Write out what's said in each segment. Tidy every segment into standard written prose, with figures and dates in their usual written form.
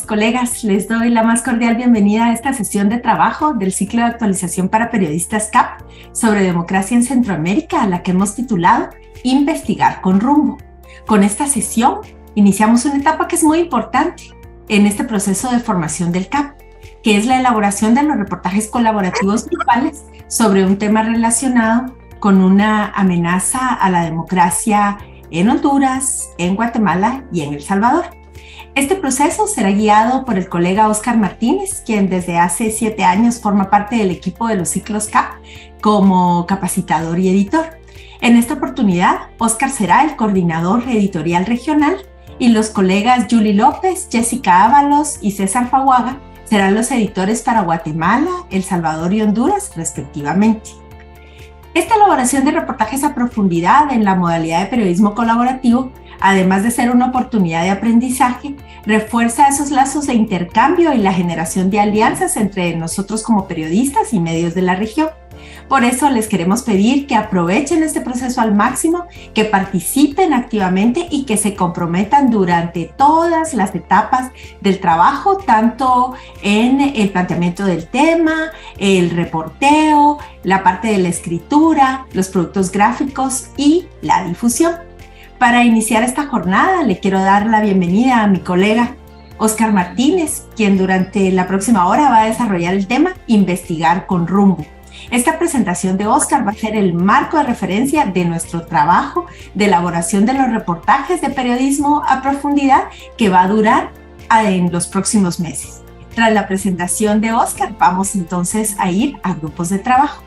colegas, les doy la más cordial bienvenida a esta sesión de trabajo del ciclo de actualización para periodistas CAP sobre democracia en Centroamérica, a la que hemos titulado Investigar con rumbo. Con esta sesión iniciamos una etapa que es muy importante en este proceso de formación del CAP, que es la elaboración de los reportajes colaborativos grupales sobre un tema relacionado con una amenaza a la democracia en Honduras, en Guatemala y en El Salvador. Este proceso será guiado por el colega Óscar Martínez, quien desde hace 7 años forma parte del equipo de los ciclos CAP como capacitador y editor. En esta oportunidad, Óscar será el coordinador editorial regional y los colegas Julie López, Jessica Ábalos y César Faguaga serán los editores para Guatemala, El Salvador y Honduras, respectivamente. Esta elaboración de reportajes a profundidad en la modalidad de periodismo colaborativo, además de ser una oportunidad de aprendizaje, refuerza esos lazos de intercambio y la generación de alianzas entre nosotros como periodistas y medios de la región. Por eso les queremos pedir que aprovechen este proceso al máximo, que participen activamente y que se comprometan durante todas las etapas del trabajo, tanto en el planteamiento del tema, el reporteo, la parte de la escritura, los productos gráficos y la difusión. Para iniciar esta jornada, le quiero dar la bienvenida a mi colega Óscar Martínez, quien durante la próxima hora va a desarrollar el tema Investigar con rumbo. Esta presentación de Óscar va a ser el marco de referencia de nuestro trabajo de elaboración de los reportajes de periodismo a profundidad que va a durar en los próximos meses. Tras la presentación de Óscar, vamos entonces a ir a grupos de trabajo.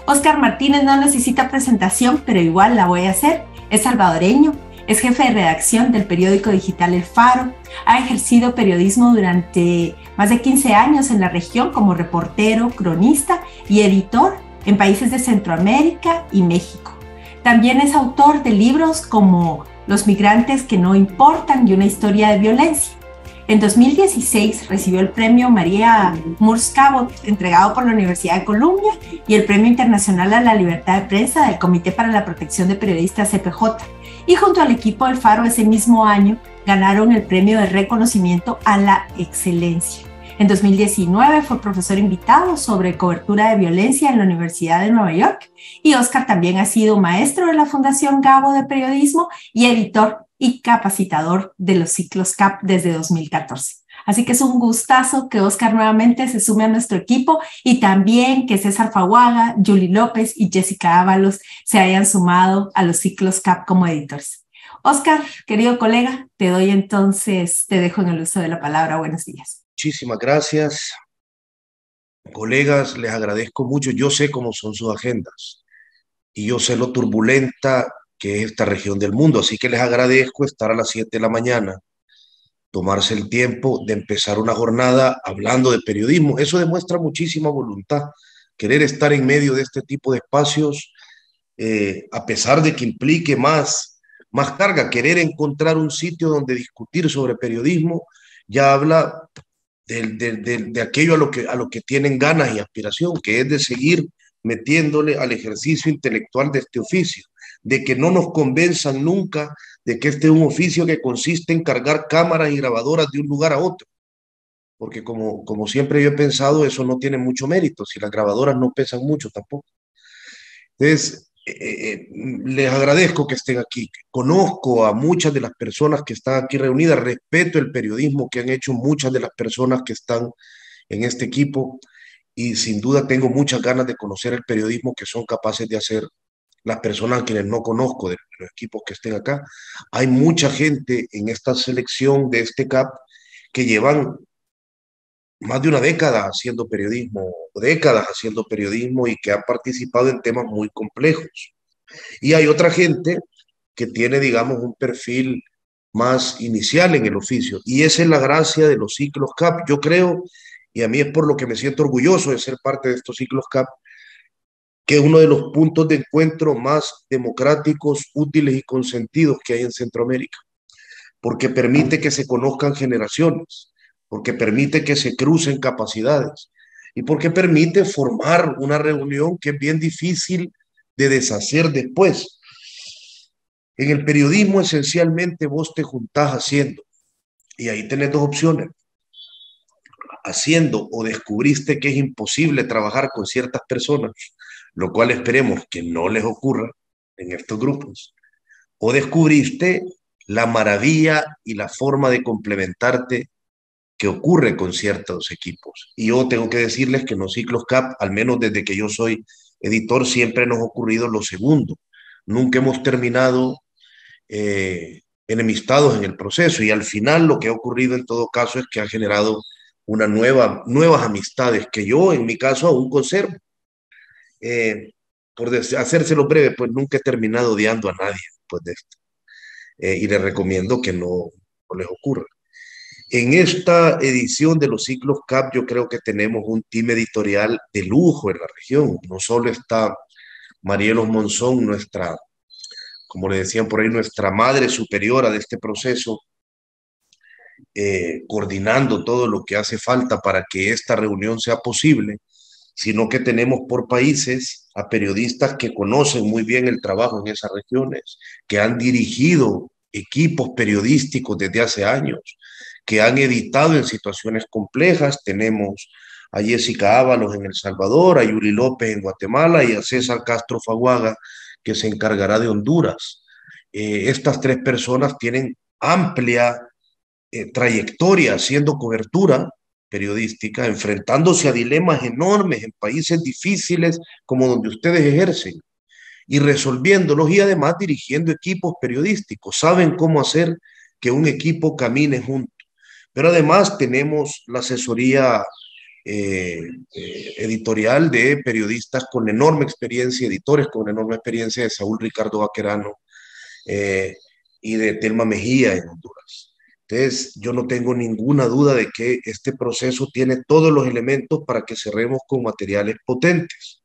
Óscar Martínez no necesita presentación, pero igual la voy a hacer. Es salvadoreño, es jefe de redacción del periódico digital El Faro, ha ejercido periodismo durante más de 15 años en la región como reportero, cronista y editor en países de Centroamérica y México. También es autor de libros como Los migrantes que no importan y una historia de violencia. En 2016 recibió el premio María Moores Cabot, entregado por la Universidad de Columbia, y el Premio Internacional a la Libertad de Prensa del Comité para la Protección de Periodistas CPJ. Y junto al equipo del Faro ese mismo año ganaron el Premio de Reconocimiento a la Excelencia. En 2019 fue profesor invitado sobre cobertura de violencia en la Universidad de Nueva York, y Óscar también ha sido maestro de la Fundación Gabo de Periodismo y editor y capacitador de los ciclos CAP desde 2014. Así que es un gustazo que Óscar nuevamente se sume a nuestro equipo y también que César Faguaga, Julie López y Jessica Ábalos se hayan sumado a los ciclos CAP como editores. Óscar, querido colega, te dejo en el uso de la palabra. Buenos días. Muchísimas gracias. Colegas, les agradezco mucho. Yo sé cómo son sus agendas y yo sé lo turbulenta que es esta región del mundo, así que les agradezco estar a las 7 de la mañana, tomarse el tiempo de empezar una jornada hablando de periodismo. Eso demuestra muchísima voluntad, querer estar en medio de este tipo de espacios, a pesar de que implique más carga, querer encontrar un sitio donde discutir sobre periodismo, ya habla de aquello a lo que tienen ganas y aspiración, que es de seguir metiéndole al ejercicio intelectual de este oficio, de que no nos convenzan nunca de que este es un oficio que consiste en cargar cámaras y grabadoras de un lugar a otro, porque como siempre yo he pensado, eso no tiene mucho mérito, si las grabadoras no pesan mucho tampoco. Entonces, les agradezco que estén aquí. Conozco a muchas de las personas que están aquí reunidas, respeto el periodismo que han hecho muchas de las personas que están en este equipo y sin duda tengo muchas ganas de conocer el periodismo que son capaces de hacer las personas a quienes no conozco de los equipos que estén acá. Hay mucha gente en esta selección de este CAP que llevan más de una década haciendo periodismo, décadas haciendo periodismo y que han participado en temas muy complejos. Y hay otra gente que tiene, digamos, un perfil más inicial en el oficio. Y esa es la gracia de los ciclos CAP. Yo creo, y a mí es por lo que me siento orgulloso de ser parte de estos ciclos CAP, que es uno de los puntos de encuentro más democráticos, útiles y consentidos que hay en Centroamérica, porque permite que se conozcan generaciones, porque permite que se crucen capacidades y porque permite formar una reunión que es bien difícil de deshacer después. En el periodismo esencialmente vos te juntás haciendo y ahí tenés dos opciones. haciendo o descubriste que es imposible trabajar con ciertas personas, lo cual esperemos que no les ocurra en estos grupos, o descubriste la maravilla y la forma de complementarte que ocurre con ciertos equipos. Y yo tengo que decirles que en los ciclos CAP, al menos desde que yo soy editor, siempre nos ha ocurrido lo segundo. Nunca hemos terminado enemistados en el proceso, y al final lo que ha ocurrido en todo caso es que ha generado nuevas amistades que yo en mi caso aún conservo. Eh, hacérselo breve, pues nunca he terminado odiando a nadie después de esto. Y les recomiendo que no les ocurra. En esta edición de los ciclos CAP yo creo que tenemos un team editorial de lujo en la región. No solo está Marielos Monzón, como le decían por ahí, nuestra madre superiora de este proceso, coordinando todo lo que hace falta para que esta reunión sea posible, sino que tenemos por países a periodistas que conocen muy bien el trabajo en esas regiones, que han dirigido equipos periodísticos desde hace años, que han editado en situaciones complejas. Tenemos a Jessica Ábalos en El Salvador, a Yuri López en Guatemala y a César Castro Faguaga, que se encargará de Honduras. Estas tres personas tienen amplia trayectoria haciendo cobertura periodística, enfrentándose a dilemas enormes en países difíciles como donde ustedes ejercen y resolviéndolos, y además dirigiendo equipos periodísticos. Saben cómo hacer que un equipo camine junto. Pero además tenemos la asesoría editorial de periodistas con enorme experiencia, editores con enorme experiencia, de Saúl Ricardo Vaquerano eh, y de Telma Mejía en Honduras. Entonces, yo no tengo ninguna duda de que este proceso tiene todos los elementos para que cerremos con materiales potentes.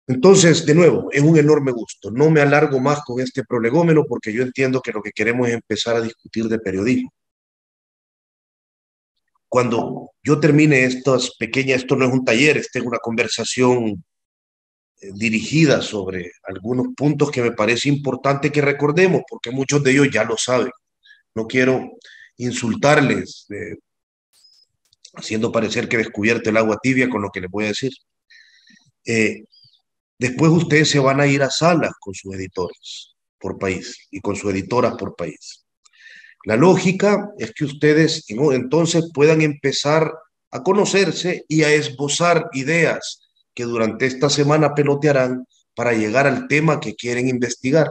Entonces, de nuevo, es un enorme gusto. No me alargo más con este prolegómeno porque yo entiendo que lo que queremos es empezar a discutir de periodismo. Cuando yo termine esto no es un taller, esta es una conversación dirigida sobre algunos puntos que me parece importante que recordemos, porque muchos de ellos ya lo saben. No quiero insultarles, haciendo parecer que he descubierto el agua tibia con lo que les voy a decir. Después ustedes se van a ir a salas con sus editores por país y con sus editoras por país. La lógica es que ustedes entonces puedan empezar a conocerse y a esbozar ideas que durante esta semana pelotearán para llegar al tema que quieren investigar.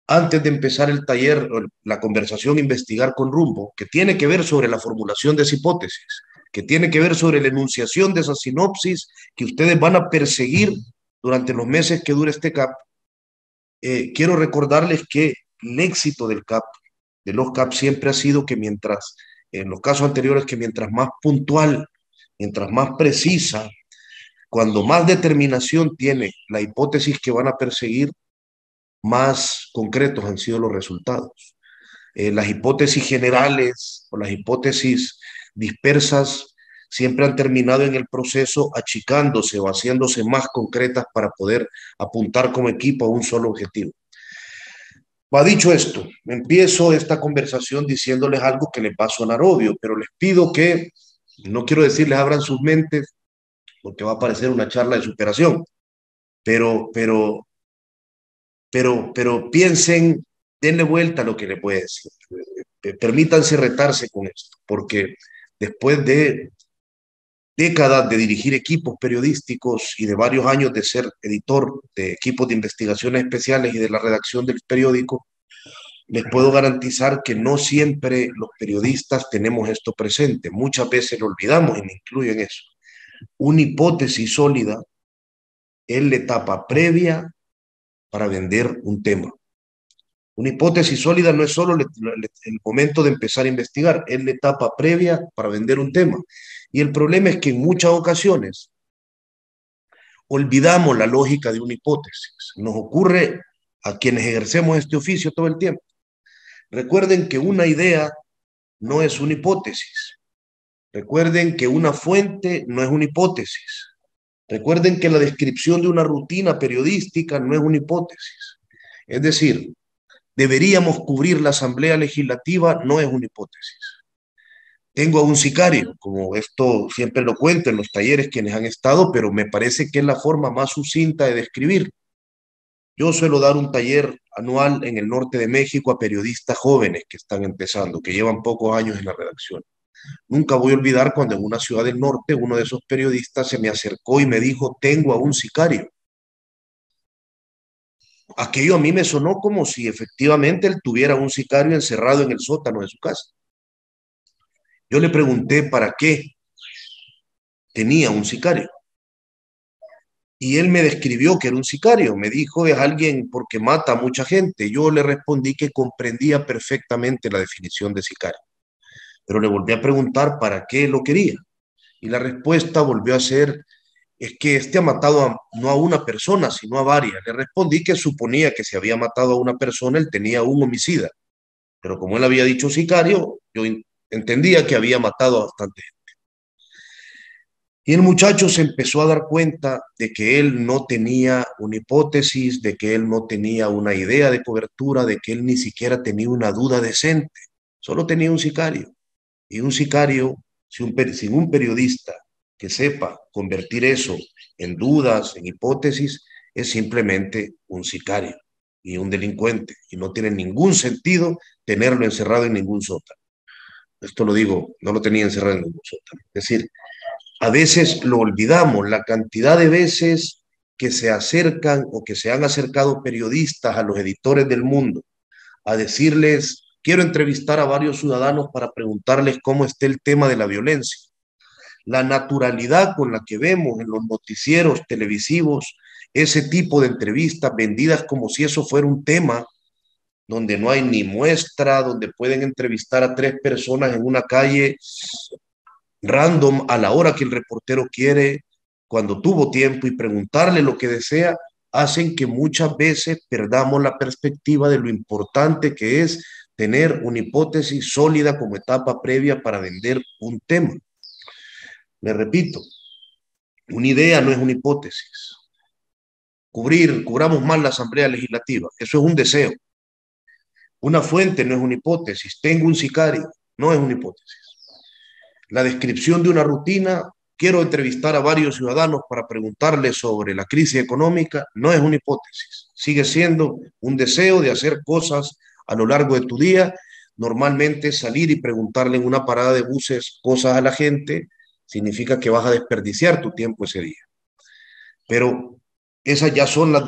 Antes de empezar el taller, la conversación Investigar con Rumbo, que tiene que ver sobre la formulación de esa hipótesis, que tiene que ver sobre la enunciación de esa sinopsis que ustedes van a perseguir durante los meses que dure este CAP, quiero recordarles que el éxito del CAP, de los CAP, siempre ha sido que mientras, en los casos anteriores, que mientras más puntual, mientras más precisa, cuando más determinación tiene la hipótesis que van a perseguir, más concretos han sido los resultados. Las hipótesis generales o las hipótesis dispersas siempre han terminado en el proceso achicándose o haciéndose más concretas para poder apuntar como equipo a un solo objetivo. Va dicho esto, empiezo esta conversación diciéndoles algo que les va a sonar obvio, pero les pido que, no quiero decirles abran sus mentes, porque va a parecer una charla de superación, pero piensen, denle vuelta a lo que les voy a decir. Permítanse retarse con esto, porque después de décadas de dirigir equipos periodísticos y de varios años de ser editor de equipos de investigaciones especiales y de la redacción del periódico, les puedo garantizar que no siempre los periodistas tenemos esto presente. Muchas veces lo olvidamos y me incluyo en eso. Una hipótesis sólida es la etapa previa para vender un tema. Una hipótesis sólida no es solo el momento de empezar a investigar, es la etapa previa para vender un tema. Y el problema es que en muchas ocasiones olvidamos la lógica de una hipótesis. Nos ocurre a quienes ejercemos este oficio todo el tiempo. Recuerden que una idea no es una hipótesis. Recuerden que una fuente no es una hipótesis. Recuerden que la descripción de una rutina periodística no es una hipótesis. Es decir, deberíamos cubrir la Asamblea Legislativa no es una hipótesis. tengo a un sicario, como esto siempre lo cuento en los talleres quienes han estado, pero me parece que es la forma más sucinta de describir. Yo suelo dar un taller anual en el norte de México a periodistas jóvenes que están empezando, que llevan pocos años en la redacción. Nunca voy a olvidar cuando en una ciudad del norte uno de esos periodistas se me acercó y me dijo, tengo a un sicario. Aquello a mí me sonó como si efectivamente él tuviera un sicario encerrado en el sótano de su casa. Yo le pregunté para qué tenía un sicario. Y él me describió que era un sicario. Me dijo, es alguien porque mata a mucha gente. Yo le respondí que comprendía perfectamente la definición de sicario. Pero le volví a preguntar para qué lo quería. Y la respuesta volvió a ser, es que este ha matado no a una persona, sino a varias. Le respondí que suponía que si había matado a una persona, él tenía un homicida. Pero como él había dicho sicario, yo entendía que había matado a bastante. Y el muchacho se empezó a dar cuenta de que él no tenía una hipótesis, de que él no tenía una idea de cobertura, de que él ni siquiera tenía una duda decente. Solo tenía un sicario. Y un sicario, sin un periodista que sepa convertir eso en dudas, en hipótesis, es simplemente un sicario y un delincuente. Y no tiene ningún sentido tenerlo encerrado en ningún sótano. Esto lo digo, no lo tenía encerrado en ningún sótano. Es decir, a veces lo olvidamos, la cantidad de veces que se acercan o que se han acercado periodistas a los editores del mundo a decirles, quiero entrevistar a varios ciudadanos para preguntarles cómo está el tema de la violencia. La naturalidad con la que vemos en los noticieros televisivos ese tipo de entrevistas vendidas como si eso fuera un tema donde no hay ni muestra, donde pueden entrevistar a 3 personas en una calle random a la hora que el reportero quiere, cuando tuvo tiempo y preguntarle lo que desea, hacen que muchas veces perdamos la perspectiva de lo importante que es tener una hipótesis sólida como etapa previa para vender un tema. Le repito, una idea no es una hipótesis. Cubramos más la Asamblea Legislativa, eso es un deseo. Una fuente no es una hipótesis, tengo un sicario, no es una hipótesis. La descripción de una rutina, quiero entrevistar a varios ciudadanos para preguntarles sobre la crisis económica, no es una hipótesis, sigue siendo un deseo de hacer cosas a lo largo de tu día, normalmente salir y preguntarle en una parada de buses cosas a la gente, significa que vas a desperdiciar tu tiempo ese día. Pero esas ya son a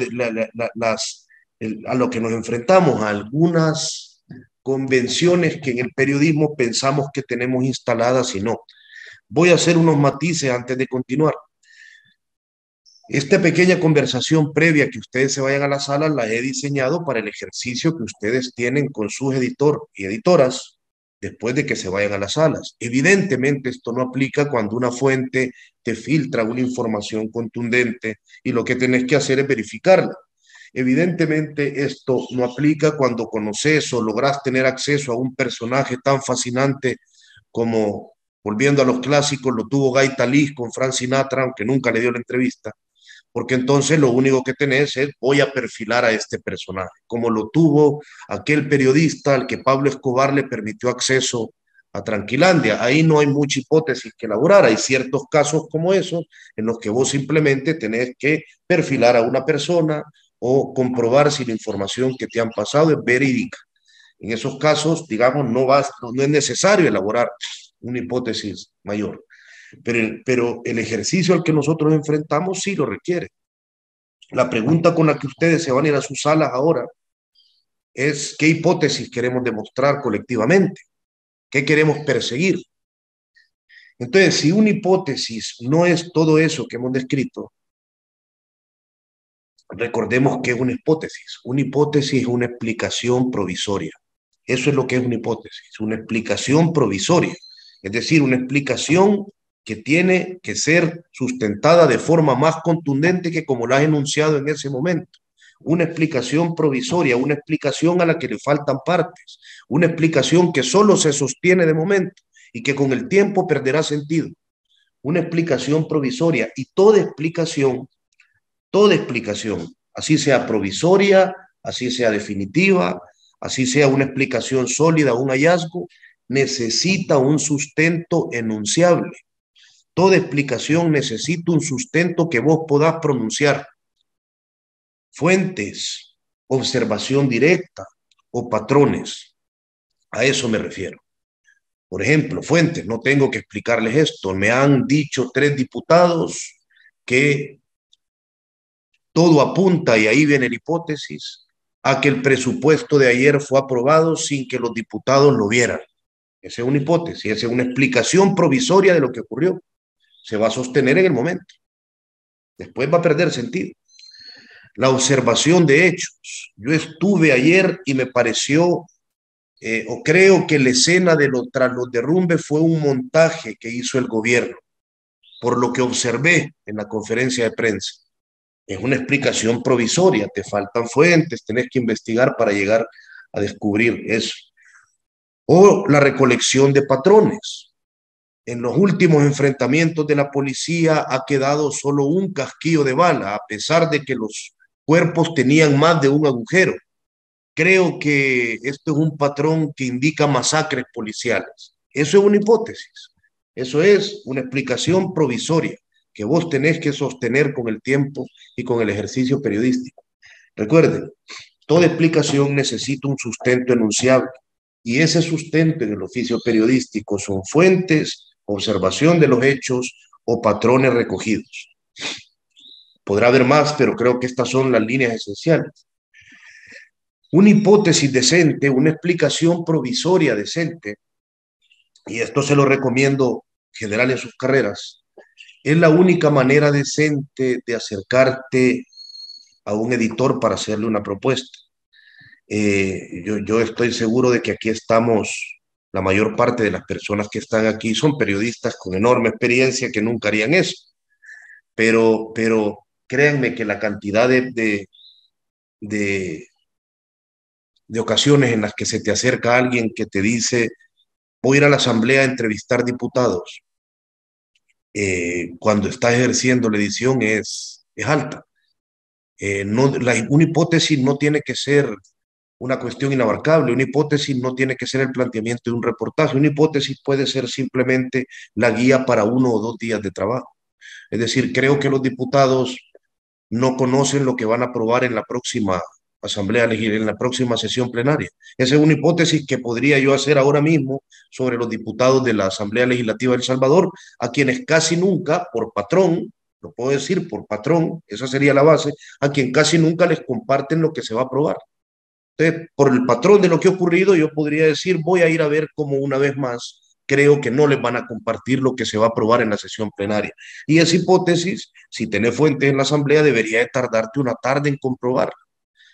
lo que nos enfrentamos, a algunas convenciones que en el periodismo pensamos que tenemos instaladas y no. Voy a hacer unos matices antes de continuar. Esta pequeña conversación previa que ustedes se vayan a la sala la he diseñado para el ejercicio que ustedes tienen con sus editor y editoras después de que se vayan a las salas. Evidentemente esto no aplica cuando una fuente te filtra una información contundente y lo que tenés que hacer es verificarla. Evidentemente esto no aplica cuando conoces o logras tener acceso a un personaje tan fascinante como, volviendo a los clásicos, lo tuvo Guy Talís con Frank Sinatra, aunque nunca le dio la entrevista, porque entonces lo único que tenés es voy a perfilar a este personaje, como lo tuvo aquel periodista al que Pablo Escobar le permitió acceso a Tranquilandia. Ahí no hay mucha hipótesis que elaborar, hay ciertos casos como esos en los que vos simplemente tenés que perfilar a una persona o comprobar si la información que te han pasado es verídica. En esos casos, digamos, no es necesario elaborar una hipótesis mayor, pero el ejercicio al que nosotros enfrentamos sí lo requiere. La pregunta con la que ustedes se van a ir a sus salas ahora es qué hipótesis queremos demostrar colectivamente, qué queremos perseguir. Entonces, si una hipótesis no es todo eso que hemos descrito, recordemos que es una hipótesis. Una hipótesis es una explicación provisoria. Eso es lo que es una hipótesis, una explicación provisoria. Es decir, una explicación que tiene que ser sustentada de forma más contundente que como la has enunciado en ese momento. Una explicación provisoria, una explicación a la que le faltan partes, una explicación que solo se sostiene de momento y que con el tiempo perderá sentido. Una explicación provisoria y toda explicación, así sea provisoria, así sea definitiva, así sea una explicación sólida, un hallazgo, necesita un sustento enunciable. Toda explicación necesita un sustento que vos podás pronunciar. Fuentes, observación directa o patrones. A eso me refiero. Por ejemplo, fuentes, no tengo que explicarles esto. Me han dicho 3 diputados que todo apunta, y ahí viene la hipótesis, a que el presupuesto de ayer fue aprobado sin que los diputados lo vieran. Esa es una hipótesis, esa es una explicación provisoria de lo que ocurrió. Se va a sostener en el momento. Después va a perder sentido. La observación de hechos. Yo estuve ayer y me pareció, o creo que la escena tras los derrumbes fue un montaje que hizo el gobierno, por lo que observé en la conferencia de prensa. Es una explicación provisoria, te faltan fuentes, tenés que investigar para llegar a descubrir eso. O la recolección de patrones. En los últimos enfrentamientos de la policía ha quedado solo un casquillo de bala, a pesar de que los cuerpos tenían más de un agujero. Creo que esto es un patrón que indica masacres policiales. Eso es una hipótesis. Eso es una explicación provisoria que vos tenés que sostener con el tiempo y con el ejercicio periodístico. Recuerden, toda explicación necesita un sustento enunciable, y ese sustento en el oficio periodístico son fuentes, observación de los hechos o patrones recogidos. Podrá haber más, pero creo que estas son las líneas esenciales. Una hipótesis decente, una explicación provisoria decente, y esto se lo recomiendo general en sus carreras, es la única manera decente de acercarte a un editor para hacerle una propuesta. Yo estoy seguro de que aquí estamos, la mayor parte de las personas que están aquí son periodistas con enorme experiencia que nunca harían eso, pero créanme que la cantidad de, de ocasiones en las que se te acerca alguien que te dice, voy a ir a la asamblea a entrevistar diputados, cuando estás ejerciendo la edición es alta. No, una hipótesis no tiene que ser una cuestión inabarcable, una hipótesis no tiene que ser el planteamiento de un reportaje, una hipótesis puede ser simplemente la guía para 1 o 2 días de trabajo. Es decir, creo que los diputados no conocen lo que van a aprobar en la próxima asamblea legislativa, en la próxima sesión plenaria. Esa es una hipótesis que podría yo hacer ahora mismo sobre los diputados de la Asamblea Legislativa de El Salvador, a quienes casi nunca, por patrón, lo puedo decir por patrón, esa sería la base, a quien casi nunca les comparten lo que se va a aprobar. Entonces, por el patrón de lo que ha ocurrido, yo podría decir, voy a ir a ver cómo una vez más creo que no les van a compartir lo que se va a aprobar en la sesión plenaria. Y esa hipótesis, si tenés fuentes en la asamblea, debería de tardarte una tarde en comprobar.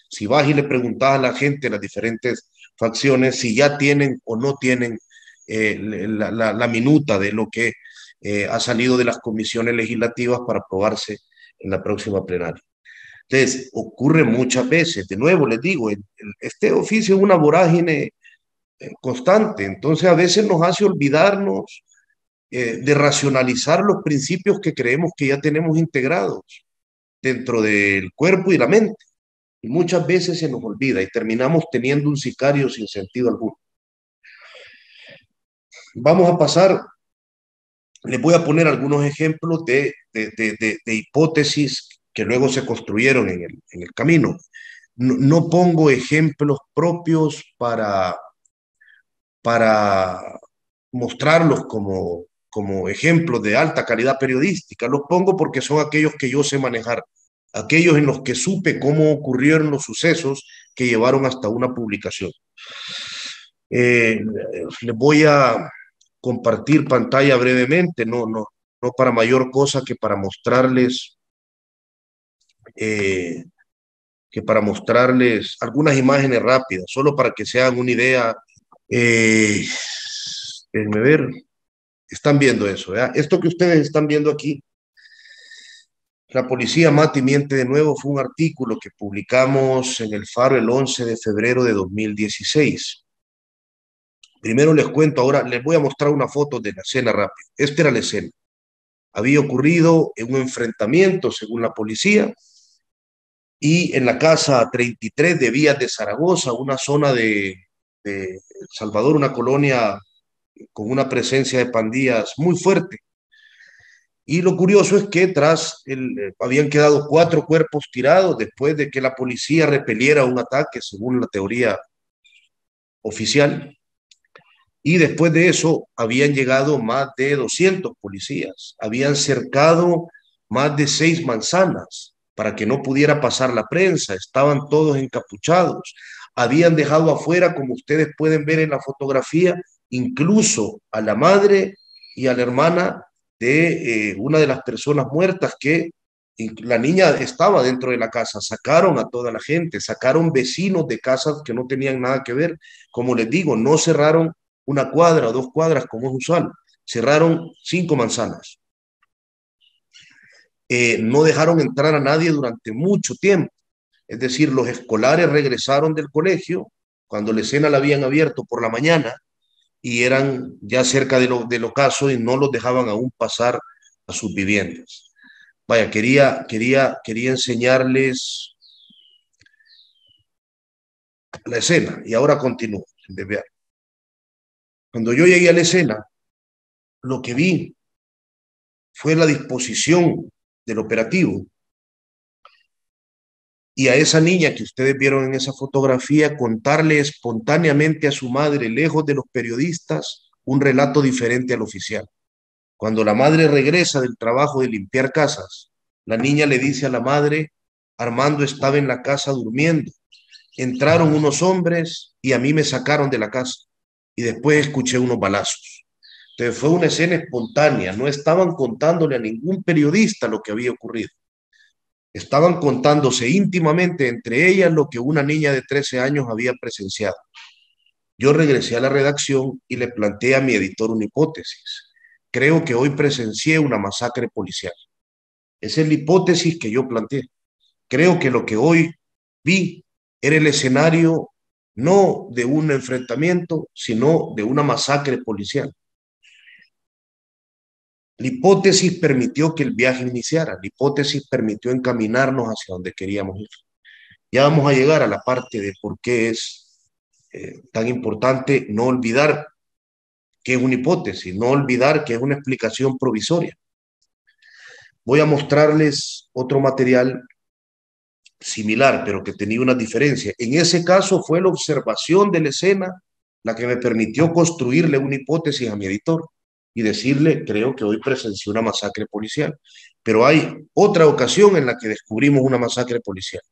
Si vas y le preguntas a la gente, las diferentes facciones, si ya tienen o no tienen la minuta de lo que ha salido de las comisiones legislativas para aprobarse en la próxima plenaria. Entonces, ocurre muchas veces, de nuevo les digo, este oficio es una vorágine constante, entonces a veces nos hace olvidarnos de racionalizar los principios que creemos que ya tenemos integrados dentro del cuerpo y la mente, y muchas veces se nos olvida y terminamos teniendo un sicario sin sentido alguno. Vamos a pasar, les voy a poner algunos ejemplos de hipótesis que luego se construyeron en el camino. No pongo ejemplos propios para mostrarlos como ejemplos de alta calidad periodística. Los pongo porque son aquellos que yo sé manejar, aquellos en los que supe cómo ocurrieron los sucesos que llevaron hasta una publicación. Les voy a compartir pantalla brevemente, no para mayor cosa que para mostrarles algunas imágenes rápidas, solo para que se hagan una idea. Déjenme ver, están viendo eso, ¿verdad? Esto que ustedes están viendo aquí, la policía mata y miente de nuevo, fue un artículo que publicamos en El Faro el 11 de febrero de 2016. Primero les cuento, ahora les voy a mostrar una foto de la escena rápida. Esta era la escena. Había ocurrido en un enfrentamiento, según la policía, y en la casa 33 de Vías de Zaragoza, una zona de El Salvador, una colonia con una presencia de pandillas muy fuerte. Y lo curioso es que habían quedado 4 cuerpos tirados después de que la policía repeliera un ataque, según la teoría oficial. Y después de eso habían llegado más de 200 policías, habían cercado más de 6 manzanas para que no pudiera pasar la prensa, estaban todos encapuchados, habían dejado afuera, como ustedes pueden ver en la fotografía, incluso a la madre y a la hermana de una de las personas muertas, que la niña estaba dentro de la casa. Sacaron a toda la gente, sacaron vecinos de casas que no tenían nada que ver. Como les digo, no cerraron una cuadra o 2 cuadras como es usual, cerraron 5 manzanas. No dejaron entrar a nadie durante mucho tiempo. Es decir, los escolares regresaron del colegio cuando la escena la habían abierto por la mañana y eran ya cerca del ocaso y no los dejaban aún pasar a sus viviendas. Vaya, quería enseñarles la escena y ahora continúo. Cuando yo llegué a la escena, lo que vi fue la disposición del operativo y a esa niña que ustedes vieron en esa fotografía contarle espontáneamente a su madre, lejos de los periodistas, un relato diferente al oficial. Cuando la madre regresa del trabajo de limpiar casas, la niña le dice a la madre: Armando estaba en la casa durmiendo, entraron unos hombres y a mí me sacaron de la casa y después escuché unos balazos. Entonces fue una escena espontánea, no estaban contándole a ningún periodista lo que había ocurrido. Estaban contándose íntimamente entre ellas lo que una niña de 13 años había presenciado. Yo regresé a la redacción y le planteé a mi editor una hipótesis. Creo que hoy presencié una masacre policial. Esa es la hipótesis que yo planteé. Creo que lo que hoy vi era el escenario no de un enfrentamiento, sino de una masacre policial. La hipótesis permitió que el viaje iniciara, la hipótesis permitió encaminarnos hacia donde queríamos ir. Ya vamos a llegar a la parte de por qué es tan importante no olvidar que es una hipótesis, no olvidar que es una explicación provisoria. Voy a mostrarles otro material similar, pero que tenía una diferencia. En ese caso fue la observación de la escena la que me permitió construirle una hipótesis a mi editor y decirle: creo que hoy presenció una masacre policial. Pero hay otra ocasión en la que descubrimos una masacre policial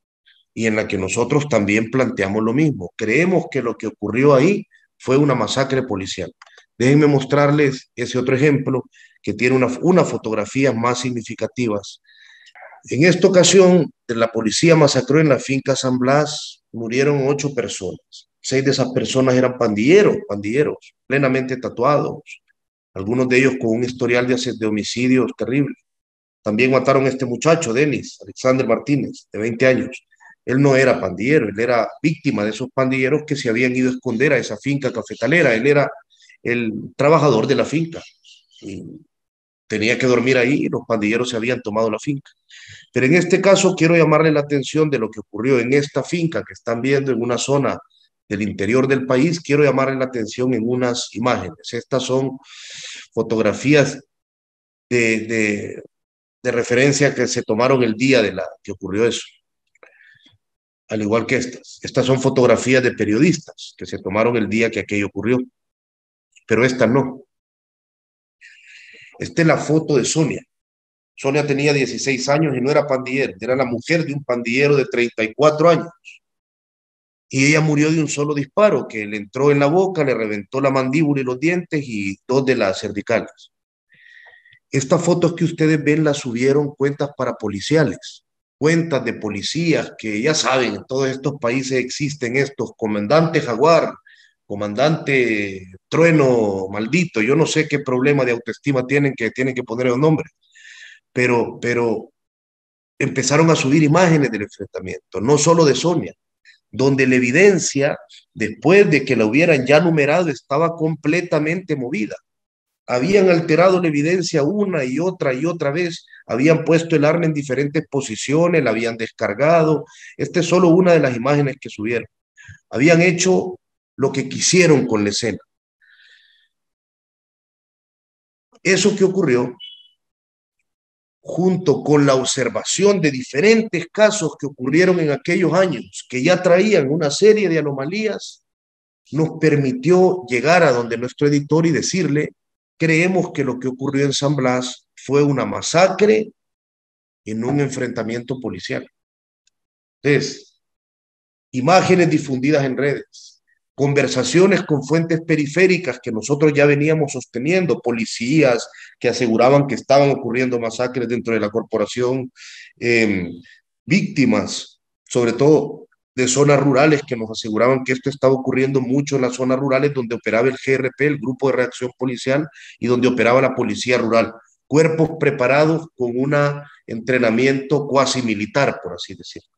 y en la que nosotros también planteamos lo mismo. Creemos que lo que ocurrió ahí fue una masacre policial. Déjenme mostrarles ese otro ejemplo que tiene unas fotografías más significativas. En esta ocasión, la policía masacró en la finca San Blas, murieron 8 personas. 6 de esas personas eran pandilleros, plenamente tatuados, algunos de ellos con un historial de homicidios terrible. También mataron a este muchacho, Denis Alexander Martínez, de 20 años. Él no era pandillero, él era víctima de esos pandilleros que se habían ido a esconder a esa finca cafetalera. Él era el trabajador de la finca y tenía que dormir ahí y los pandilleros se habían tomado la finca. Pero en este caso quiero llamarle la atención de lo que ocurrió en esta finca que están viendo en una zona del interior del país. Quiero llamarle la atención en unas imágenes. Estas son fotografías de referencia que se tomaron el día que ocurrió eso, al igual que estas. Estas son fotografías de periodistas que se tomaron el día que aquello ocurrió, pero esta no. Esta es la foto de Sonia. Sonia tenía 16 años y no era pandillera, era la mujer de un pandillero de 34 años. Y ella murió de un solo disparo que le entró en la boca, le reventó la mandíbula y los dientes y 2 de las cervicales. Estas fotos que ustedes ven las subieron cuentas parapoliciales, cuentas de policías que ya saben, en todos estos países existen estos: comandante Jaguar, comandante Trueno Maldito. Yo no sé qué problema de autoestima tienen que poner los nombres, pero empezaron a subir imágenes del enfrentamiento, no solo de Sonia, donde la evidencia, después de que la hubieran ya numerado, estaba completamente movida. Habían alterado la evidencia una y otra vez, habían puesto el arma en diferentes posiciones, la habían descargado. Esta es solo una de las imágenes que subieron. Habían hecho lo que quisieron con la escena. Eso que ocurrió, junto con la observación de diferentes casos que ocurrieron en aquellos años, que ya traían una serie de anomalías, nos permitió llegar a donde nuestro editor y decirle: creemos que lo que ocurrió en San Blas fue una masacre en un enfrentamiento policial. Entonces, imágenes difundidas en redes, conversaciones con fuentes periféricas que nosotros ya veníamos sosteniendo, policías que aseguraban que estaban ocurriendo masacres dentro de la corporación, eh, víctimas, sobre todo de zonas rurales, que nos aseguraban que esto estaba ocurriendo mucho en las zonas rurales donde operaba el GRP, el Grupo de Reacción Policial, y donde operaba la Policía Rural. Cuerpos preparados con un entrenamiento cuasi militar, por así decirlo.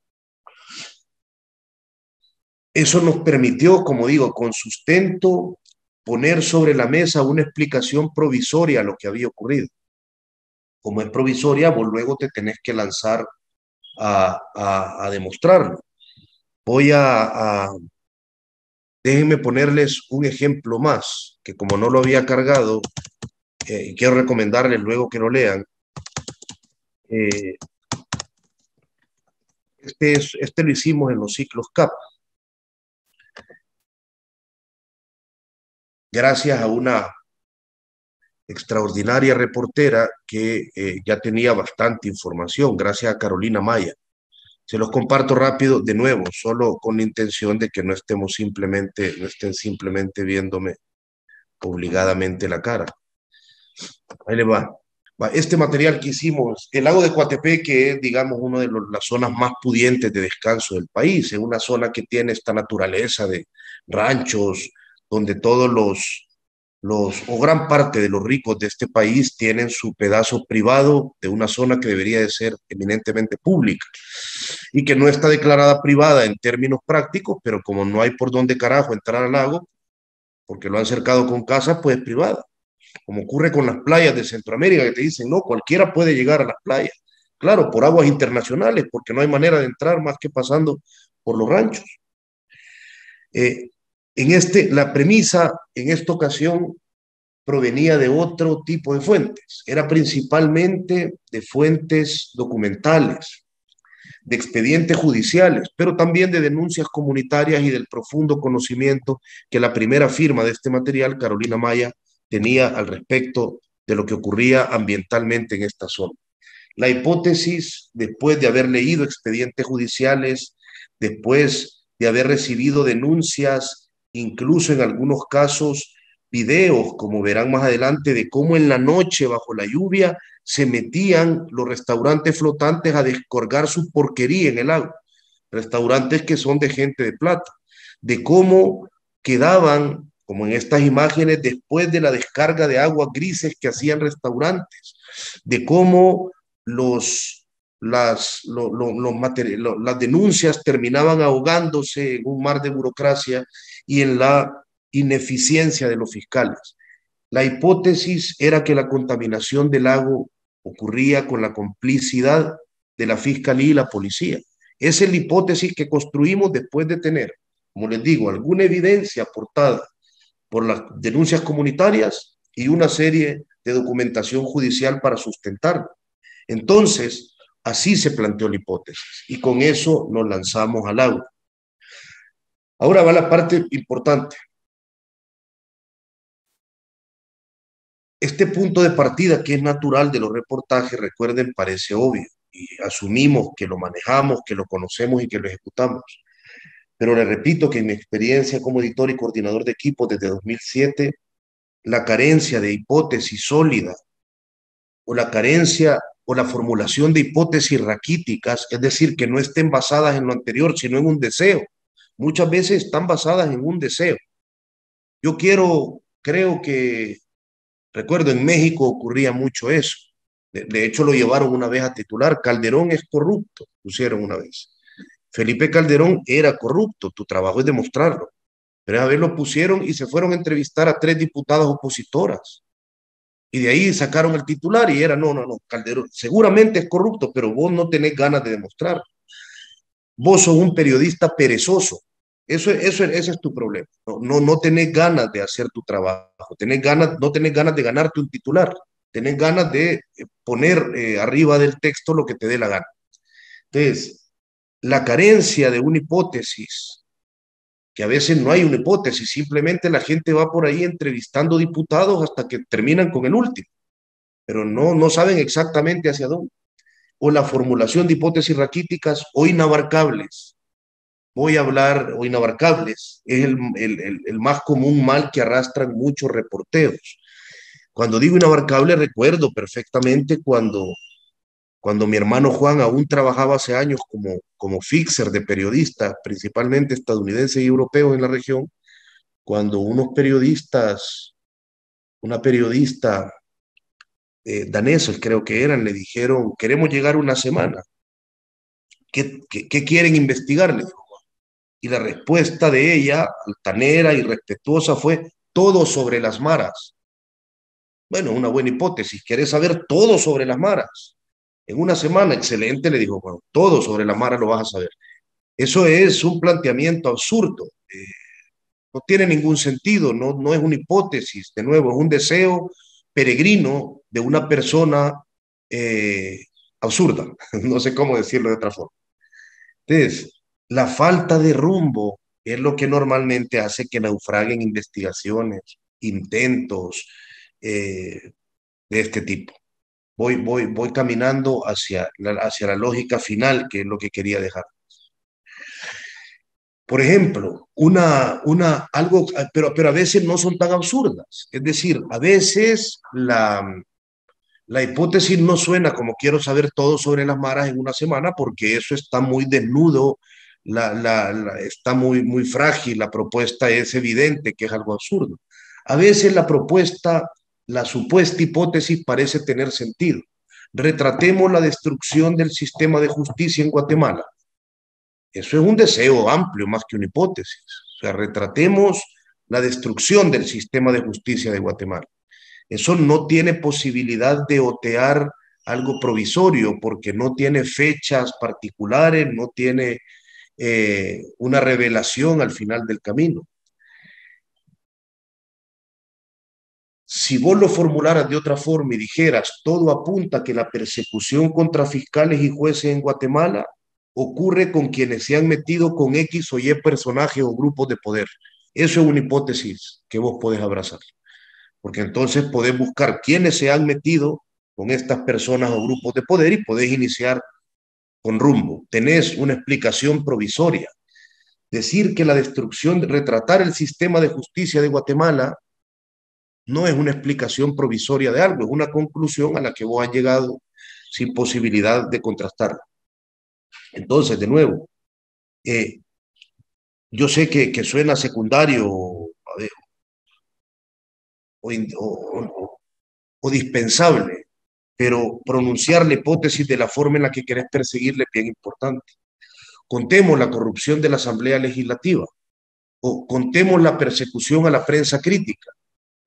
Eso nos permitió, como digo, con sustento, poner sobre la mesa una explicación provisoria a lo que había ocurrido. Como es provisoria, vos luego te tenés que lanzar a demostrarlo. Déjenme ponerles un ejemplo más, que como no lo había cargado, y quiero recomendarles luego que lo lean. Este lo hicimos en los ciclos CAP, gracias a una extraordinaria reportera que ya tenía bastante información, gracias a Carolina Maya. Se los comparto rápido de nuevo, solo con la intención de que no estén simplemente viéndome obligadamente la cara. Ahí le va. Este material que hicimos, el lago de Coatepeque es, digamos, una de las zonas más pudientes de descanso del país. Es una zona que tiene esta naturaleza de ranchos, donde todos o gran parte de los ricos de este país tienen su pedazo privado de una zona que debería de ser eminentemente pública y que no está declarada privada en términos prácticos, pero como no hay por dónde carajo entrar al lago, porque lo han cercado con casas, pues es privada. Como ocurre con las playas de Centroamérica, que te dicen: no, cualquiera puede llegar a las playas. Claro, por aguas internacionales, porque no hay manera de entrar más que pasando por los ranchos. La premisa en esta ocasión provenía de otro tipo de fuentes. Era principalmente de fuentes documentales, de expedientes judiciales, pero también de denuncias comunitarias y del profundo conocimiento que la primera firma de este material, Carolina Maya, tenía al respecto de lo que ocurría ambientalmente en esta zona. La hipótesis, después de haber leído expedientes judiciales, después de haber recibido denuncias, incluso en algunos casos videos, como verán más adelante, de cómo en la noche, bajo la lluvia, se metían los restaurantes flotantes a descargar su porquería en el agua, restaurantes que son de gente de plata, de cómo quedaban, como en estas imágenes, después de la descarga de aguas grises que hacían restaurantes, de cómo las denuncias terminaban ahogándose en un mar de burocracia y en la ineficiencia de los fiscales. La hipótesis era que la contaminación del lago ocurría con la complicidad de la fiscalía y la policía. Esa es la hipótesis que construimos después de tener, como les digo, alguna evidencia aportada por las denuncias comunitarias y una serie de documentación judicial para sustentarlo. Entonces, así se planteó la hipótesis y con eso nos lanzamos al agua. Ahora va la parte importante. Este punto de partida, que es natural de los reportajes, recuerden, parece obvio y asumimos que lo manejamos, que lo conocemos y que lo ejecutamos. Pero les repito que en mi experiencia como editor y coordinador de equipos desde 2007, la carencia de hipótesis sólida o la carencia o la formulación de hipótesis raquíticas, es decir, que no estén basadas en lo anterior, sino en un deseo. Muchas veces están basadas en un deseo. Creo que, recuerdo, en México ocurría mucho eso. De hecho, lo llevaron una vez a titular: Calderón es corrupto, pusieron una vez. Felipe Calderón era corrupto, tu trabajo es demostrarlo. Pero a ver, lo pusieron y se fueron a entrevistar a 3 diputadas opositoras. Y de ahí sacaron el titular y era: no, Calderón seguramente es corrupto, pero vos no tenés ganas de demostrarlo. Vos sos un periodista perezoso. Ese es tu problema. No tenés ganas de hacer tu trabajo. No tenés ganas de ganarte un titular. tenés ganas de poner arriba del texto lo que te dé la gana. Entonces, la carencia de una hipótesis, que a veces no hay una hipótesis, simplemente la gente va por ahí entrevistando diputados hasta que terminan con el último, pero no saben exactamente hacia dónde. O la formulación de hipótesis raquíticas o inabarcables. Voy a hablar, o inabarcables, es el más común mal que arrastran muchos reporteros. Cuando digo inabarcable, recuerdo perfectamente cuando mi hermano Juan aún trabajaba hace años como fixer de periodistas, principalmente estadounidenses y europeos en la región, cuando unos periodistas, una periodista daneses creo que eran, le dijeron, queremos llegar una semana. ¿Qué quieren investigar? Le dijo. Y la respuesta de ella, altanera y respetuosa, fue todo sobre las maras. Bueno, una buena hipótesis. ¿Querés saber todo sobre las maras? En una semana, excelente, le dijo, bueno, todo sobre las maras lo vas a saber. Eso es un planteamiento absurdo. No tiene ningún sentido, no es una hipótesis, de nuevo, es un deseo peregrino de una persona eh, absurda. No sé cómo decirlo de otra forma. Entonces, la falta de rumbo es lo que normalmente hace que naufraguen investigaciones, intentos de este tipo. Voy caminando hacia la lógica final, que es lo que quería dejar. Por ejemplo, algo, pero a veces no son tan absurdas. Es decir, a veces la hipótesis no suena como quiero saber todo sobre las maras en una semana, porque eso está muy desnudo, está muy frágil, la propuesta es evidente que es algo absurdo. A veces la supuesta hipótesis parece tener sentido. Retratemos la destrucción del sistema de justicia en Guatemala. Eso es un deseo amplio más que una hipótesis. O sea, retratemos la destrucción del sistema de justicia de Guatemala. Eso no tiene posibilidad de otear algo provisorio porque no tiene fechas particulares, no tiene una revelación al final del camino. Si vos lo formularas de otra forma y dijeras, todo apunta a que la persecución contra fiscales y jueces en Guatemala ocurre con quienes se han metido con X o Y personajes o grupos de poder. Eso es una hipótesis que vos podés abrazar, porque entonces podés buscar quiénes se han metido con estas personas o grupos de poder y podés iniciar con rumbo. Tenés una explicación provisoria. Decir que la destrucción, retratar el sistema de justicia de Guatemala no es una explicación provisoria de algo, es una conclusión a la que vos has llegado sin posibilidad de contrastarla. Entonces, de nuevo, yo sé que suena secundario o dispensable, pero pronunciar la hipótesis de la forma en la que querés perseguirle es bien importante. Contemos la corrupción de la Asamblea Legislativa o contemos la persecución a la prensa crítica.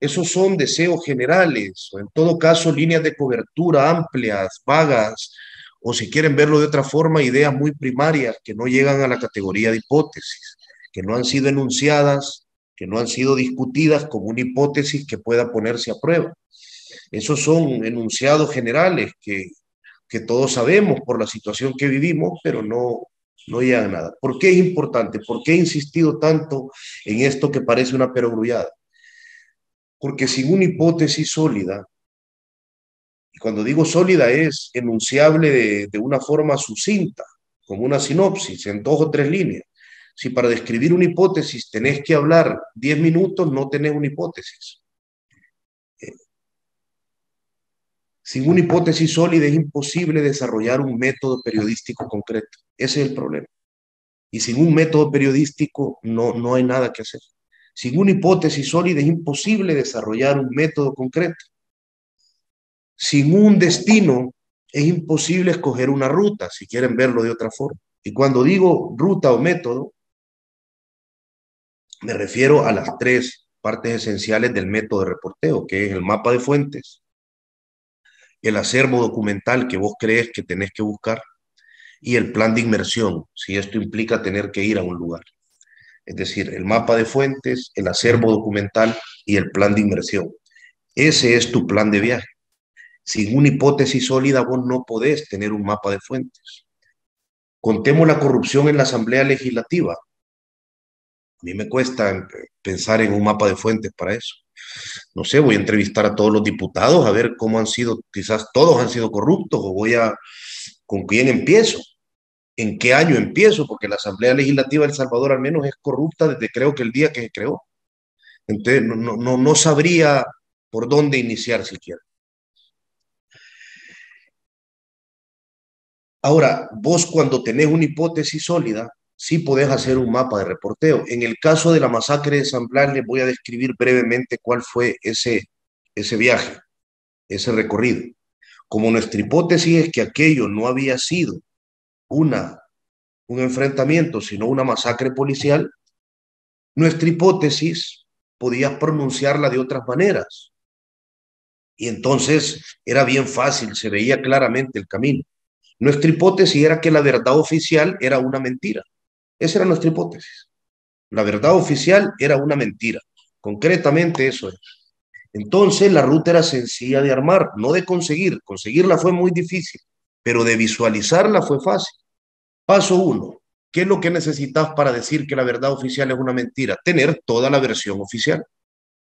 Esos son deseos generales, o en todo caso líneas de cobertura amplias, vagas, o si quieren verlo de otra forma, ideas muy primarias que no llegan a la categoría de hipótesis, que no han sido enunciadas, que no han sido discutidas como una hipótesis que pueda ponerse a prueba. Esos son enunciados generales que todos sabemos por la situación que vivimos, pero no llegan a nada. ¿Por qué es importante? ¿Por qué he insistido tanto en esto que parece una perogrullada? Porque sin una hipótesis sólida, y cuando digo sólida es enunciable de una forma sucinta, como una sinopsis en 2 o 3 líneas. Si para describir una hipótesis tenés que hablar 10 minutos, no tenés una hipótesis. Sin una hipótesis sólida es imposible desarrollar un método periodístico concreto. Ese es el problema. Y sin un método periodístico no hay nada que hacer. Sin una hipótesis sólida es imposible desarrollar un método concreto. Sin un destino es imposible escoger una ruta, si quieren verlo de otra forma. Y cuando digo ruta o método, me refiero a las 3 partes esenciales del método de reporteo, que es el mapa de fuentes, el acervo documental que vos crees que tenés que buscar y el plan de inmersión, si esto implica tener que ir a un lugar. Es decir, el mapa de fuentes, el acervo documental y el plan de inmersión. Ese es tu plan de viaje. Sin una hipótesis sólida vos no podés tener un mapa de fuentes. Contemos la corrupción en la Asamblea Legislativa. A mí me cuesta pensar en un mapa de fuentes para eso. No sé, voy a entrevistar a todos los diputados a ver cómo han sido, quizás todos han sido corruptos, o ¿con quién empiezo? ¿En qué año empiezo? Porque la Asamblea Legislativa de El Salvador al menos es corrupta desde creo que el día que se creó. Entonces no sabría por dónde iniciar siquiera. Ahora, vos cuando tenés una hipótesis sólida, sí podés hacer un mapa de reporteo. En el caso de la masacre de San Blas, les voy a describir brevemente cuál fue ese viaje, ese recorrido. Como nuestra hipótesis es que aquello no había sido una, un enfrentamiento, sino una masacre policial, nuestra hipótesis podías pronunciarla de otras maneras. Y entonces era bien fácil, se veía claramente el camino. Nuestra hipótesis era que la verdad oficial era una mentira. Esa era nuestra hipótesis. La verdad oficial era una mentira. Concretamente eso es. Entonces la ruta era sencilla de armar, no de conseguir. Conseguirla fue muy difícil, pero de visualizarla fue fácil. Paso uno. ¿Qué es lo que necesitas para decir que la verdad oficial es una mentira? Tener toda la versión oficial.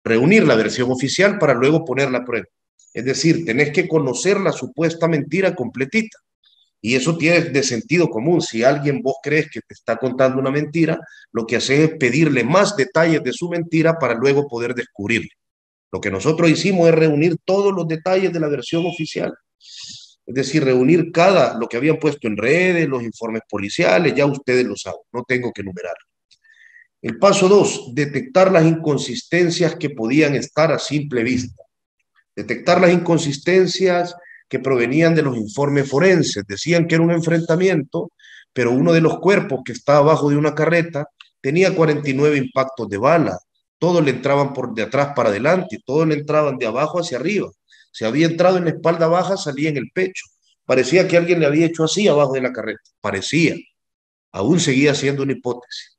Reunir la versión oficial para luego poner la prueba. Es decir, tenés que conocer la supuesta mentira completita. Y eso tiene de sentido común. Si alguien vos crees que te está contando una mentira, lo que haces es pedirle más detalles de su mentira para luego poder descubrirle. Lo que nosotros hicimos es reunir todos los detalles de la versión oficial. Es decir, reunir lo que habían puesto en redes, los informes policiales, ya ustedes lo saben, no tengo que enumerar. El paso dos, detectar las inconsistencias que podían estar a simple vista. Detectar las inconsistencias que provenían de los informes forenses. Decían que era un enfrentamiento, pero uno de los cuerpos que estaba abajo de una carreta tenía 49 impactos de bala. Todos le entraban por de atrás para adelante, todos le entraban de abajo hacia arriba. Si había entrado en la espalda baja, salía en el pecho. Parecía que alguien le había hecho así abajo de la carreta. Parecía. Aún seguía siendo una hipótesis.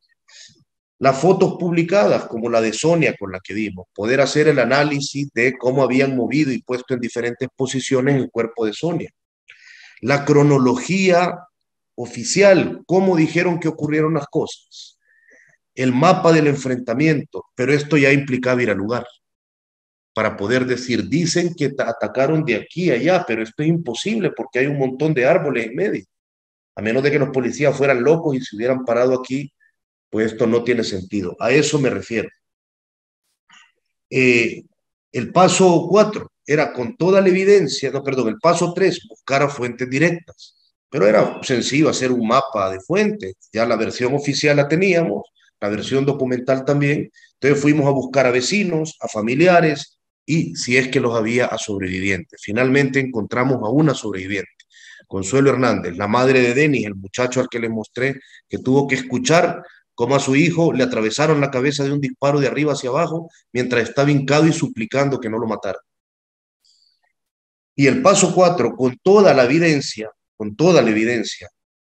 Las fotos publicadas, como la de Sonia con la que dimos, poder hacer el análisis de cómo habían movido y puesto en diferentes posiciones el cuerpo de Sonia. La cronología oficial, cómo dijeron que ocurrieron las cosas. El mapa del enfrentamiento, pero esto ya implicaba ir al lugar para poder decir, dicen que atacaron de aquí a allá, pero esto es imposible porque hay un montón de árboles en medio. A menos de que los policías fueran locos y se hubieran parado aquí, pues esto no tiene sentido. A eso me refiero. Eh, el paso 4 era con toda la evidencia, no, perdón, el paso 3, buscar a fuentes directas. Pero era sencillo hacer un mapa de fuentes. Ya la versión oficial la teníamos, la versión documental también. Entonces fuimos a buscar a vecinos, a familiares y, si es que los había, a sobrevivientes. Finalmente encontramos a una sobreviviente, Consuelo Hernández, la madre de Denis, el muchacho al que les mostré, que tuvo que escuchar cómo a su hijo le atravesaron la cabeza de un disparo de arriba hacia abajo mientras estaba hincado y suplicando que no lo mataran. Y el paso 4, con toda la evidencia,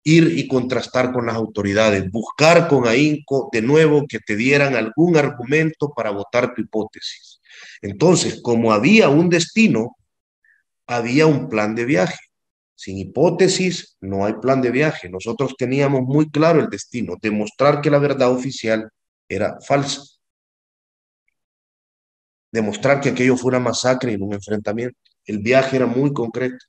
ir y contrastar con las autoridades, buscar con ahínco de nuevo que te dieran algún argumento para votar tu hipótesis. Entonces, como había un destino, había un plan de viaje. Sin hipótesis no hay plan de viaje. Nosotros teníamos muy claro el destino, demostrar que la verdad oficial era falsa, demostrar que aquello fue una masacre y un enfrentamiento. El viaje era muy concreto.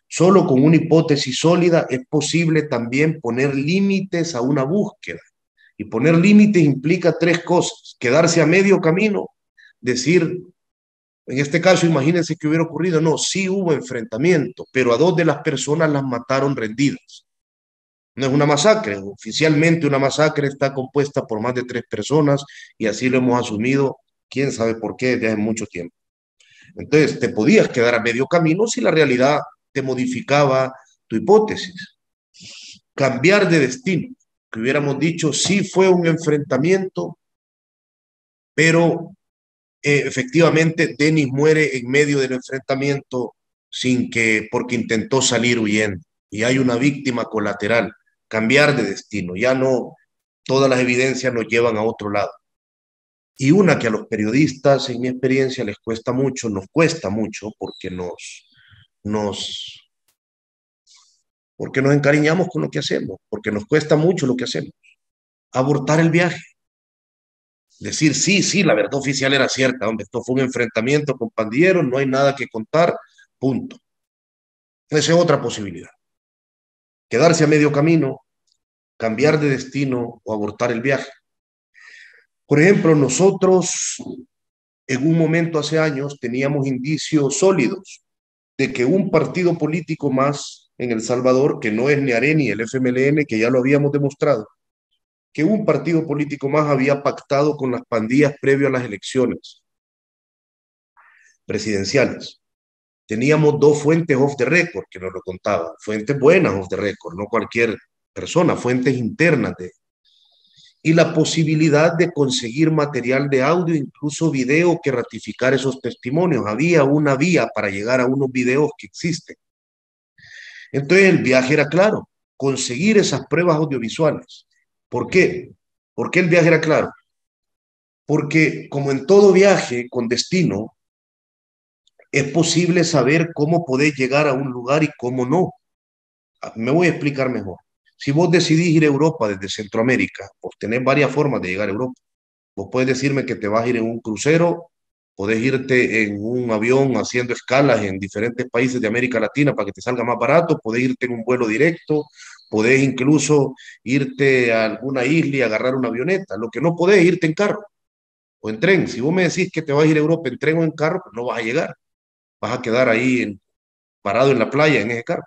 Solo con una hipótesis sólida es posible también poner límites a una búsqueda. Y poner límites implica tres cosas: quedarse a medio camino, decir, en este caso, imagínense que hubiera ocurrido, no, sí hubo enfrentamiento, pero a dos de las personas las mataron rendidas. No es una masacre, oficialmente una masacre está compuesta por más de 3 personas y así lo hemos asumido, quién sabe por qué, desde hace mucho tiempo. Entonces, te podías quedar a medio camino si la realidad te modificaba tu hipótesis. Cambiar de destino, que hubiéramos dicho, sí fue un enfrentamiento, pero efectivamente Denis muere en medio del enfrentamiento porque intentó salir huyendo y hay una víctima colateral. Cambiar de destino, ya no todas las evidencias nos llevan a otro lado. Y una que a los periodistas, en mi experiencia, les cuesta mucho, nos cuesta mucho, porque nos, porque nos encariñamos con lo que hacemos, porque nos cuesta mucho lo que hacemos. Abortar el viaje. Decir, sí, sí, la verdad oficial era cierta, hombre, esto fue un enfrentamiento con pandilleros, no hay nada que contar, punto. Esa es otra posibilidad. Quedarse a medio camino, cambiar de destino o abortar el viaje. Por ejemplo, nosotros en un momento hace años teníamos indicios sólidos de que un partido político más en El Salvador, que no es ni ARE ni el FMLN, que ya lo habíamos demostrado, que un partido político más había pactado con las pandillas previo a las elecciones presidenciales. Teníamos dos fuentes off the record que nos lo contaban, fuentes buenas off the record, no cualquier persona, fuentes internas de, y la posibilidad de conseguir material de audio, incluso video que ratificar esos testimonios. Había una vía para llegar a unos videos que existen. Entonces el viaje era claro, conseguir esas pruebas audiovisuales. ¿Por qué? ¿Por qué el viaje era claro? Porque como en todo viaje con destino, es posible saber cómo podés llegar a un lugar y cómo no. Me voy a explicar mejor. Si vos decidís ir a Europa desde Centroamérica, pues tenés varias formas de llegar a Europa. Vos puedes decirme que te vas a ir en un crucero, podés irte en un avión haciendo escalas en diferentes países de América Latina para que te salga más barato, podés irte en un vuelo directo, podés incluso irte a alguna isla y agarrar una avioneta. Lo que no podés es irte en carro o en tren. Si vos me decís que te vas a ir a Europa en tren o en carro, pues no vas a llegar. Vas a quedar ahí parado en la playa en ese carro.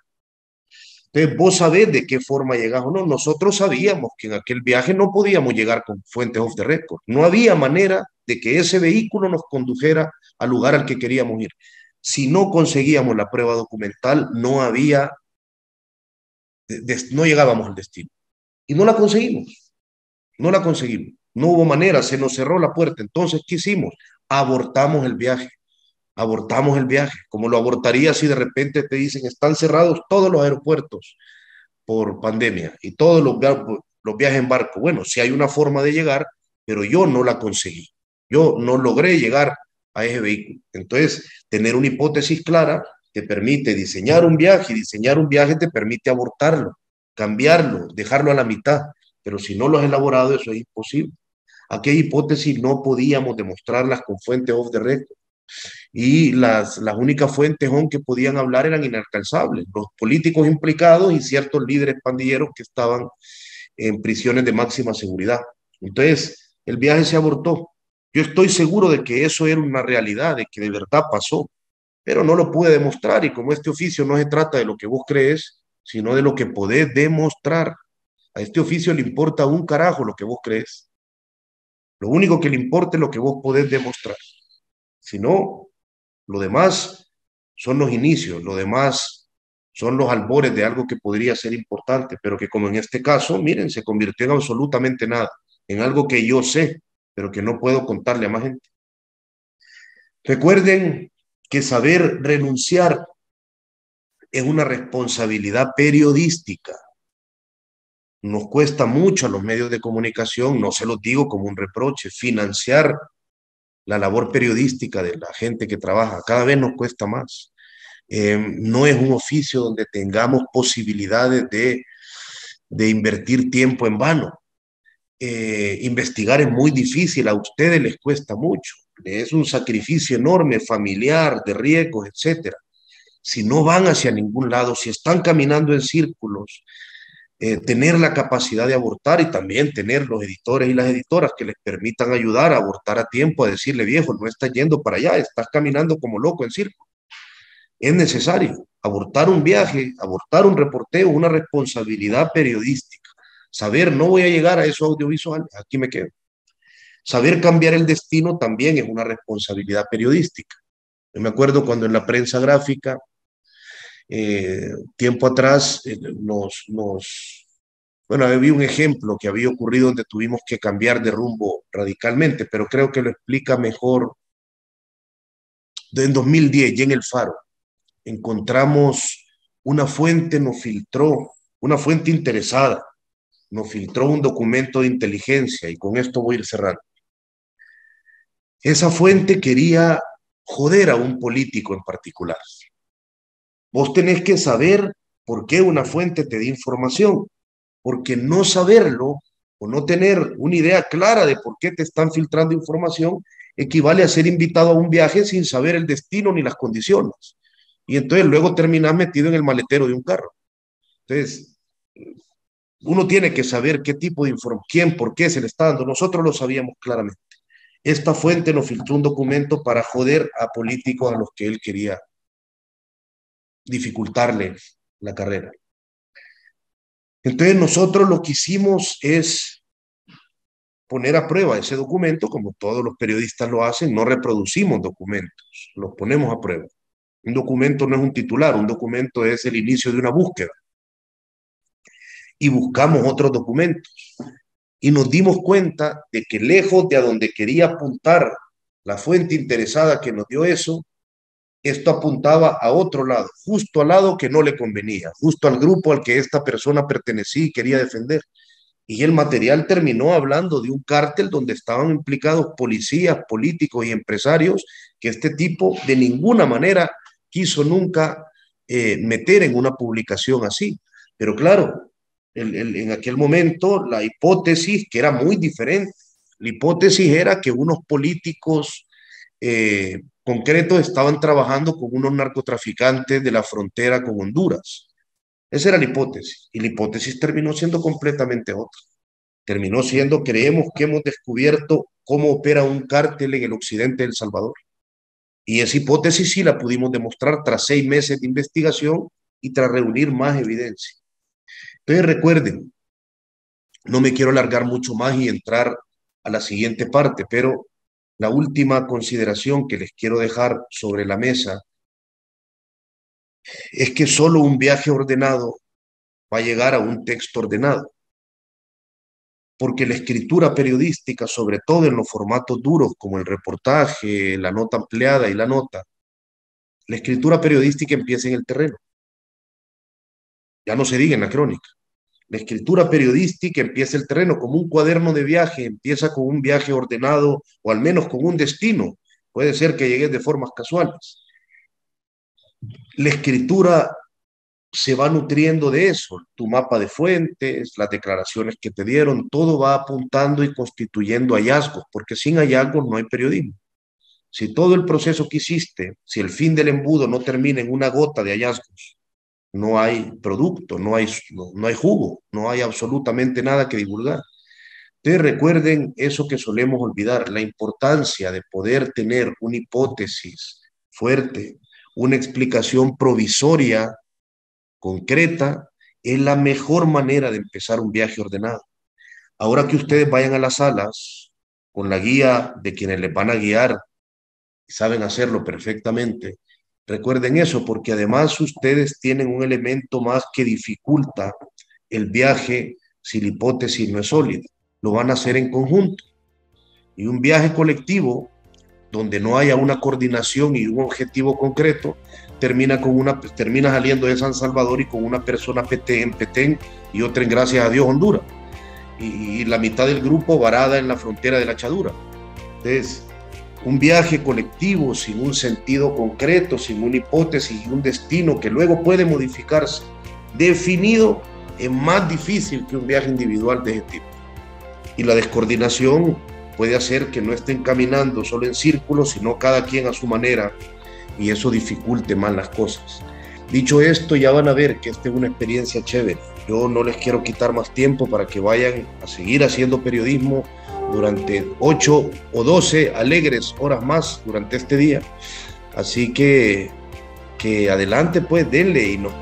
Entonces, vos sabés de qué forma llegás o no. Nosotros sabíamos que en aquel viaje no podíamos llegar con fuentes off the record. No había manera de que ese vehículo nos condujera al lugar al que queríamos ir. Si no conseguíamos la prueba documental, no había, no llegábamos al destino. Y no la conseguimos, no la conseguimos. No hubo manera, se nos cerró la puerta. Entonces, ¿qué hicimos? Abortamos el viaje. Abortamos el viaje. Como lo abortaría si de repente te dicen, están cerrados todos los aeropuertos por pandemia y todos los viajes en barco. Bueno, sí hay una forma de llegar, pero yo no la conseguí. Yo no logré llegar a ese vehículo. Entonces, tener una hipótesis clara te permite diseñar un viaje y diseñar un viaje te permite abortarlo, cambiarlo, dejarlo a la mitad. Pero si no lo has elaborado, eso es imposible. Aquella hipótesis no podíamos demostrarlas con fuentes off the record y las únicas fuentes que podían hablar eran inalcanzables, los políticos implicados y ciertos líderes pandilleros que estaban en prisiones de máxima seguridad. Entonces, el viaje se abortó. Yo estoy seguro de que eso era una realidad, de que de verdad pasó, pero no lo pude demostrar y como este oficio no se trata de lo que vos crees, sino de lo que podés demostrar. A este oficio le importa un carajo lo que vos crees. Lo único que le importa es lo que vos podés demostrar. Si no, lo demás son los inicios, lo demás son los albores de algo que podría ser importante, pero que como en este caso, miren, se convirtió en absolutamente nada, en algo que yo sé, pero que no puedo contarle a más gente. Recuerden que saber renunciar es una responsabilidad periodística. Nos cuesta mucho a los medios de comunicación, no se los digo como un reproche, financiar la labor periodística de la gente que trabaja, cada vez nos cuesta más. No es un oficio donde tengamos posibilidades de invertir tiempo en vano. Investigar es muy difícil, a ustedes les cuesta mucho, es un sacrificio enorme, familiar, de riesgos, etcétera. Si no van hacia ningún lado, si están caminando en círculos, tener la capacidad de abortar y también tener los editores y las editoras que les permitan ayudar a abortar a tiempo, a decirle, viejo, no estás yendo para allá, estás caminando como loco en círculo. Es necesario abortar un viaje, abortar un reporteo, una responsabilidad periodística. Saber, no voy a llegar a eso audiovisual, aquí me quedo. Saber cambiar el destino también es una responsabilidad periodística. Yo me acuerdo cuando en la prensa gráfica, tiempo atrás, bueno, había un ejemplo que había ocurrido donde tuvimos que cambiar de rumbo radicalmente, pero creo que lo explica mejor. En 2010, ya en El Faro, encontramos una fuente, nos filtró, una fuente interesada, nos filtró un documento de inteligencia y con esto voy a ir cerrando. Esa fuente quería joder a un político en particular. Vos tenés que saber por qué una fuente te da información, porque no saberlo o no tener una idea clara de por qué te están filtrando información equivale a ser invitado a un viaje sin saber el destino ni las condiciones. Y entonces luego terminás metido en el maletero de un carro. Entonces, uno tiene que saber qué tipo de información, quién, por qué se le está dando. Nosotros lo sabíamos claramente. Esta fuente nos filtró un documento para joder a políticos a los que él quería dificultarle la carrera. Entonces nosotros lo que hicimos es poner a prueba ese documento, como todos los periodistas lo hacen. No reproducimos documentos, los ponemos a prueba. Un documento no es un titular, un documento es el inicio de una búsqueda. Y buscamos otros documentos. Y nos dimos cuenta de que lejos de a donde quería apuntar la fuente interesada que nos dio eso, esto apuntaba a otro lado, justo al lado que no le convenía, justo al grupo al que esta persona pertenecía y quería defender. Y el material terminó hablando de un cártel donde estaban implicados policías, políticos y empresarios que este tipo de ninguna manera quiso nunca meter en una publicación así. Pero claro, en aquel momento la hipótesis, que era muy diferente, la hipótesis era que unos políticos concretos estaban trabajando con unos narcotraficantes de la frontera con Honduras. Esa era la hipótesis, y la hipótesis terminó siendo completamente otra. Terminó siendo, creemos que hemos descubierto cómo opera un cártel en el occidente de El Salvador. Y esa hipótesis sí la pudimos demostrar tras 6 meses de investigación y tras reunir más evidencia. Entonces recuerden, no me quiero alargar mucho más y entrar a la siguiente parte, pero la última consideración que les quiero dejar sobre la mesa es que solo un viaje ordenado va a llegar a un texto ordenado, porque la escritura periodística, sobre todo en los formatos duros como el reportaje, la nota ampliada y la nota, la escritura periodística empieza en el terreno, ya no se diga en la crónica. La escritura periodística empieza el terreno como un cuaderno de viaje, empieza con un viaje ordenado o al menos con un destino. Puede ser que llegues de formas casuales. La escritura se va nutriendo de eso, tu mapa de fuentes, las declaraciones que te dieron, todo va apuntando y constituyendo hallazgos, porque sin hallazgos no hay periodismo. Si todo el proceso que hiciste, si el fin del embudo no termina en una gota de hallazgos, no hay producto, no hay jugo, no hay absolutamente nada que divulgar. Ustedes recuerden eso que solemos olvidar, la importancia de poder tener una hipótesis fuerte, una explicación provisoria, concreta, es la mejor manera de empezar un viaje ordenado. Ahora que ustedes vayan a las salas con la guía de quienes les van a guiar, saben hacerlo perfectamente. Recuerden eso, porque además ustedes tienen un elemento más que dificulta el viaje si la hipótesis no es sólida. Lo van a hacer en conjunto. Y un viaje colectivo, donde no haya una coordinación y un objetivo concreto, termina saliendo de San Salvador y con una persona en Petén y otra en, gracias a Dios, Honduras. Y la mitad del grupo varada en la frontera de la Chadura. Entonces, un viaje colectivo sin un sentido concreto, sin una hipótesis y un destino que luego puede modificarse, definido, es más difícil que un viaje individual de ese tipo. Y la descoordinación puede hacer que no estén caminando solo en círculos, sino cada quien a su manera, y eso dificulte más las cosas. Dicho esto, ya van a ver que esta es una experiencia chévere. Yo no les quiero quitar más tiempo para que vayan a seguir haciendo periodismo durante 8 o 12 alegres horas más durante este día. Así que adelante, pues denle y nos